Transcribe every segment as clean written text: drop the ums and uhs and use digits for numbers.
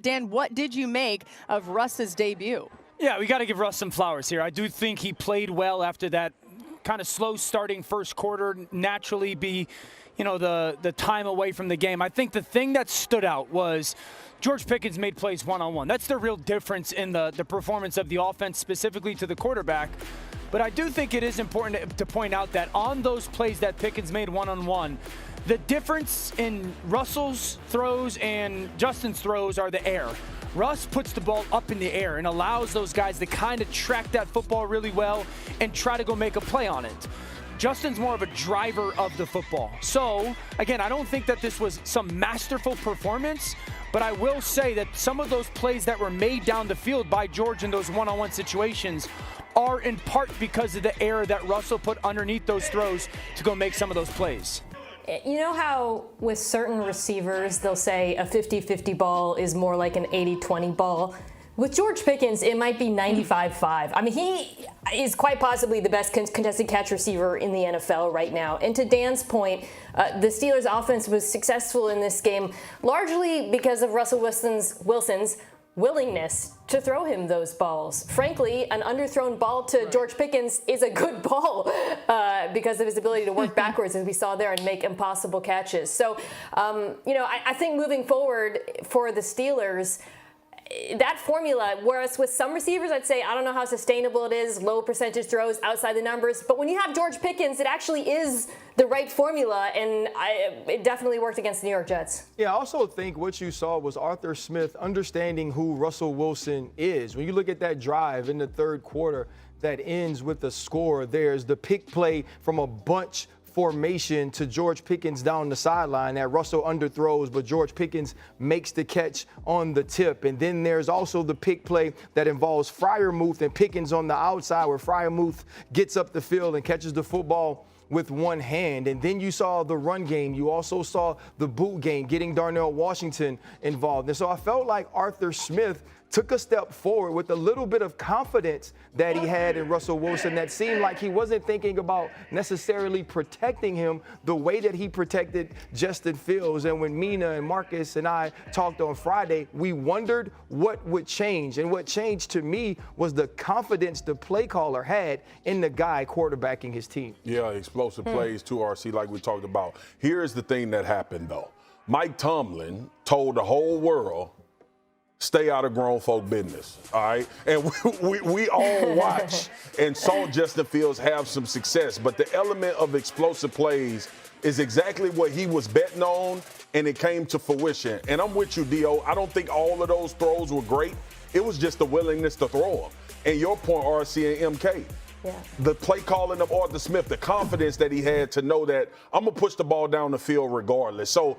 Dan, what did you make of Russ's debut? Yeah, we got to give Russ some flowers here. I do think he played well after that kind of slow starting first quarter, naturally be, the time away from the game. I think the thing that stood out was George Pickens made plays one-on-one. That's the real difference in the performance of the offense, specifically to the quarterback. But I do think it is important to point out that on those plays that Pickens made one-on-one, the difference in Russell's throws and Justin's throws are the air. Russ puts the ball up in the air and allows those guys to kind of track that football really well and try to go make a play on it. Justin's more of a driver of the football. So, again, I don't think that this was some masterful performance, but I will say that some of those plays that were made down the field by George in those one-on-one situations are in part because of the air that Russell put underneath those throws to go make some of those plays. You know how with certain receivers, they'll say a 50-50 ball is more like an 80-20 ball? With George Pickens, it might be 95-5. I mean, he is quite possibly the best contested catch receiver in the NFL right now. And to Dan's point, the Steelers' offense was successful in this game largely because of Russell Wilson's willingness to throw him those balls. Frankly, an underthrown ball to George Pickens is a good ball because of his ability to work backwards, as we saw there, and make impossible catches. So, I think moving forward for the Steelers, that formula, whereas with some receivers, I'd say, I don't know how sustainable it is, low percentage throws outside the numbers. But when you have George Pickens, it actually is the right formula, and it definitely worked against the New York Jets. Yeah, I also think what you saw was Arthur Smith understanding who Russell Wilson is. When you look at that drive in the third quarter that ends with the score, there's the pick play from a bunch formation to George Pickens down the sideline that Russell underthrows, but George Pickens makes the catch on the tip. And then there's also the pick play that involves Freiermuth and Pickens on the outside, where Freiermuth gets up the field and catches the football with one hand. And then you saw the run game. You also saw the boot game, getting Darnell Washington involved. And so I felt like Arthur Smith took a step forward with a little bit of confidence that he had in Russell Wilson that seemed like he wasn't thinking about necessarily protecting him the way that he protected Justin Fields. And when Mina and Marcus and I talked on Friday, we wondered what would change. And what changed to me was the confidence the play caller had in the guy quarterbacking his team. Yeah, explosive plays too, RC, like we talked about. Here's the thing that happened, though. Mike Tomlin told the whole world, stay out of grown folk business, all right? And we all watched and saw Justin Fields have some success, but the element of explosive plays is exactly what he was betting on, and it came to fruition. And I'm with you, Dio. I don't think all of those throws were great. It was just the willingness to throw them. And your point, RC and MK, the play calling of Arthur Smith, the confidence that he had to know that I'm going to push the ball down the field regardless. So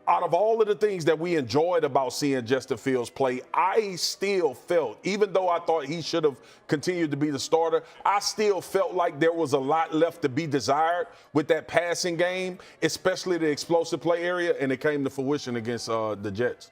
out of all of the things that we enjoyed about seeing Justin Fields play, I still felt, even though I thought he should have continued to be the starter, I still felt like there was a lot left to be desired with that passing game, especially the explosive play area, and it came to fruition against the Jets.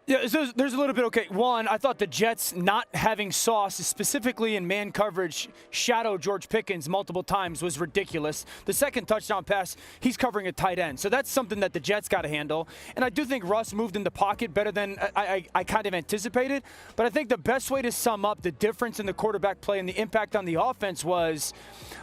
Yeah, so there's a little bit, okay. One, I thought the Jets not having Sauce, specifically in man coverage, shadow George Pickens multiple times was ridiculous. The second touchdown pass, he's covering a tight end. So that's something that the Jets got to handle. And I do think Russ moved in the pocket better than I kind of anticipated. But I think the best way to sum up the difference in the quarterback play and the impact on the offense was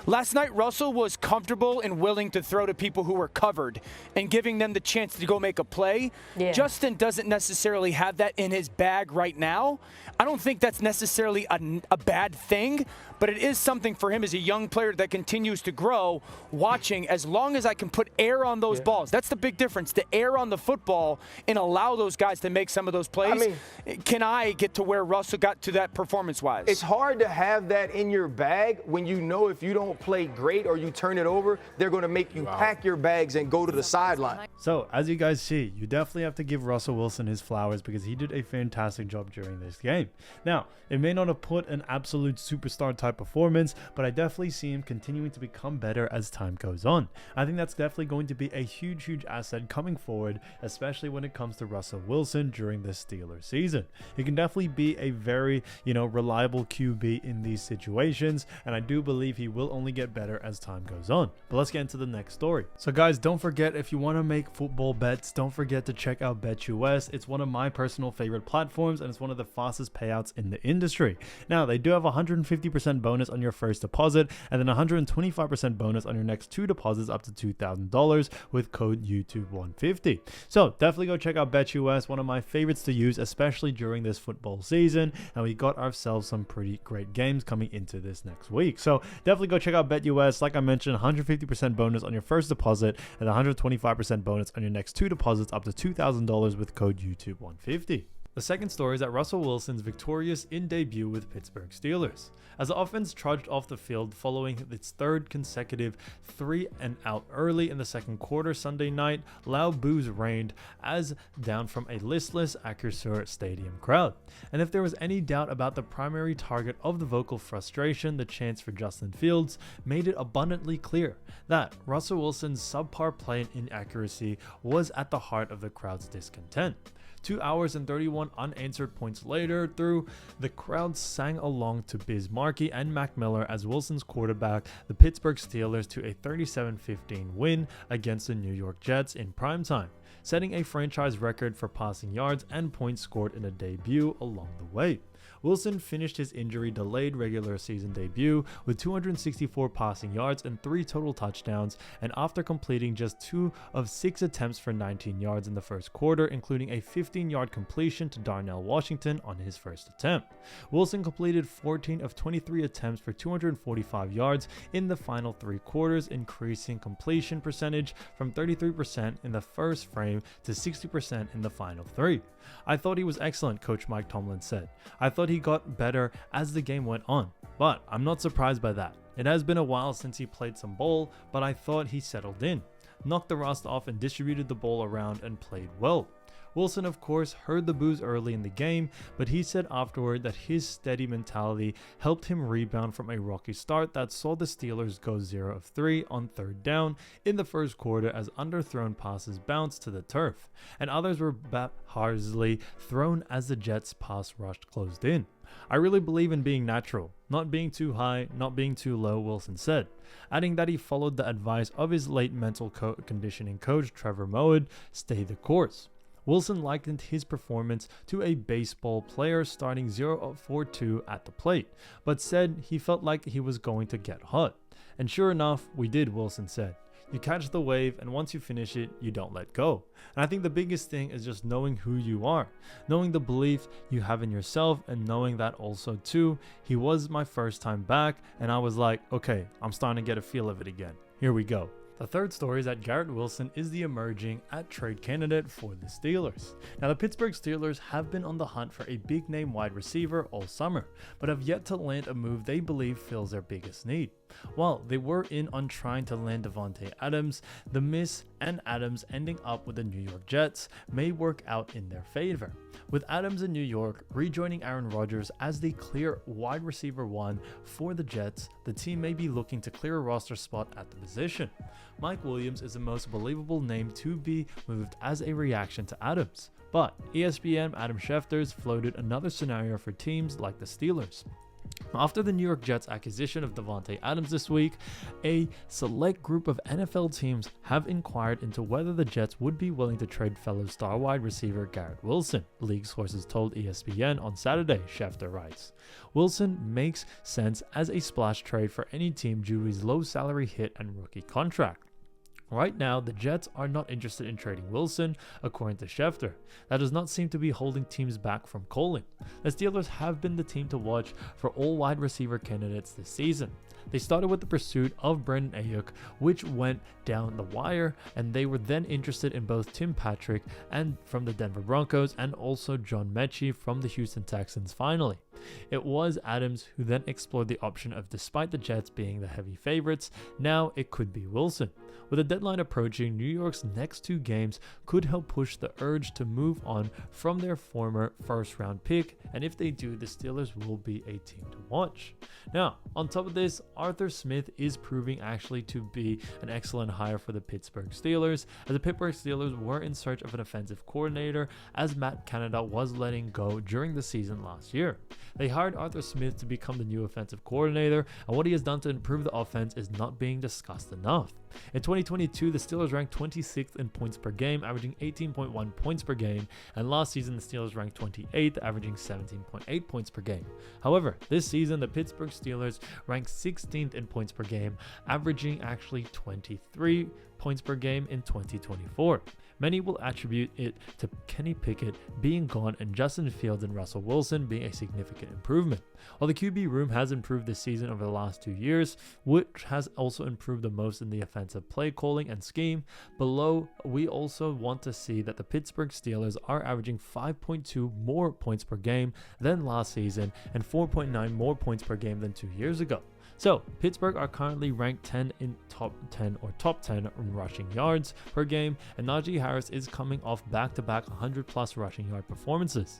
last night Russell was comfortable and willing to throw to people who were covered and giving them the chance to go make a play. Yeah. Justin doesn't necessarily have that in his bag right now. I don't think that's necessarily a bad thing, but it is something for him as a young player that continues to grow, watching as long as I can put air on those balls. That's the big difference, the air on the football, and allow those guys to make some of those plays. I mean, can I get to where Russell got to that performance-wise? It's hard to have that in your bag when you know if you don't play great or you turn it over, they're going to make you pack your bags and go to the sideline. So, as you guys see, you definitely have to give Russell Wilson his flowers because he did a fantastic job during this game. Now, it may not have put an absolute superstar type type performance, but I definitely see him continuing to become better as time goes on. I think that's definitely going to be a huge asset coming forward, especially when it comes to Russell Wilson during this Steelers season. He can definitely be a very, reliable QB in these situations, and I do believe he will only get better as time goes on. But let's get into the next story. So guys, don't forget, if you want to make football bets, don't forget to check out BetUS. It's one of my personal favorite platforms, and it's one of the fastest payouts in the industry. Now, they do have 150% bonus on your first deposit, and then 125% bonus on your next 2 deposits up to $2,000 with code YouTube150. So definitely go check out BetUS, one of my favorites to use, especially during this football season, and we got ourselves some pretty great games coming into this next week. So definitely go check out BetUS. Like I mentioned, 150% bonus on your first deposit and 125% bonus on your next 2 deposits up to $2,000 with code YouTube150. The second story is that Russell Wilson's victorious in debut with Pittsburgh Steelers. As the offense trudged off the field following its third consecutive 3-and-out early in the second quarter Sunday night, loud boos reigned as down from a listless Acrisure Stadium crowd. And if there was any doubt about the primary target of the vocal frustration, the chants for Justin Fields made it abundantly clear that Russell Wilson's subpar play and inaccuracy was at the heart of the crowd's discontent. 2 hours and 31 unanswered points later, the crowd sang along to Biz Markie and Mac Miller as Wilson's quarterback the Pittsburgh Steelers to a 37-15 win against the New York Jets in primetime, setting a franchise record for passing yards and points scored in a debut along the way. Wilson finished his injury-delayed regular season debut with 264 passing yards and 3 total touchdowns, and after completing just 2 of 6 attempts for 19 yards in the first quarter, including a 15-yard completion to Darnell Washington on his first attempt. Wilson completed 14 of 23 attempts for 245 yards in the final 3 quarters, increasing completion percentage from 33% in the first frame to 60% in the final 3. "I thought he was excellent," Coach Mike Tomlin said. "I thought he got better as the game went on, but I'm not surprised by that. It has been a while since he played some ball, but I thought he settled in, knocked the rust off and distributed the ball around and played well." Wilson, of course, heard the boos early in the game, but he said afterward that his steady mentality helped him rebound from a rocky start that saw the Steelers go 0 of 3 on 3rd down in the first quarter as underthrown passes bounced to the turf, and others were haphazardly thrown as the Jets' pass rush closed in. "I really believe in being natural, not being too high, not being too low," Wilson said, adding that he followed the advice of his late mental conditioning coach Trevor Mowat, "Stay the course." Wilson likened his performance to a baseball player starting 0 for 2 at the plate, but said he felt like he was going to get hot. "And sure enough, we did," Wilson said. "You catch the wave, and once you finish it, you don't let go." And I think the biggest thing is just knowing who you are, knowing the belief you have in yourself, and knowing that also too, he was my first time back, and I was like, okay, I'm starting to get a feel of it again. Here we go. The third story is that Garrett Wilson is the emerging trade candidate for the Steelers. Now, the Pittsburgh Steelers have been on the hunt for a big-name wide receiver all summer, but have yet to land a move they believe fills their biggest need. While they were in on trying to land Davante Adams, the miss and Adams ending up with the New York Jets may work out in their favor. With Adams in New York rejoining Aaron Rodgers as the clear wide receiver 1 for the Jets, the team may be looking to clear a roster spot at the position. Mike Williams is the most believable name to be moved as a reaction to Adams, but ESPN Adam Schefter's floated another scenario for teams like the Steelers. After the New York Jets' acquisition of Davante Adams this week, a select group of NFL teams have inquired into whether the Jets would be willing to trade fellow star wide receiver Garrett Wilson, league sources told ESPN on Saturday, Schefter writes. "Wilson makes sense as a splash trade for any team due to his low salary hit and rookie contract. Right now, the Jets are not interested in trading Wilson, according to Schefter. That does not seem to be holding teams back from calling. The Steelers have been the team to watch for all wide receiver candidates this season. They started with the pursuit of Brandon Ayuk, which went down the wire, and they were then interested in both Tim Patrick and from the Denver Broncos and also John Mechie from the Houston Texans finally. It was Adams who then explored the option of, despite the Jets being the heavy favorites, now it could be Wilson. With the deadline approaching, New York's next 2 games could help push the urge to move on from their former first-round pick, and if they do, the Steelers will be a team to watch. Now, on top of this, Arthur Smith is proving actually to be an excellent hire for the Pittsburgh Steelers, as the Pittsburgh Steelers were in search of an offensive coordinator as Matt Canada was letting go during the season last year. They hired Arthur Smith to become the new offensive coordinator, and what he has done to improve the offense is not being discussed enough. In 2022, the Steelers ranked 26th in points per game, averaging 18.1 points per game, and last season the Steelers ranked 28th, averaging 17.8 points per game. However, this season the Pittsburgh Steelers ranked 16th in points per game, averaging actually 23 points per game in 2024. Many will attribute it to Kenny Pickett being gone and Justin Fields and Russell Wilson being a significant improvement. While the QB room has improved this season over the last 2 years, which has also improved the most in the offensive play calling and scheme, below we also want to see that the Pittsburgh Steelers are averaging 5.2 more points per game than last season and 4.9 more points per game than 2 years ago. So, Pittsburgh are currently ranked 10 in top 10 or top 10 in rushing yards per game, and Najee Harris is coming off back-to-back 100-plus rushing yard performances.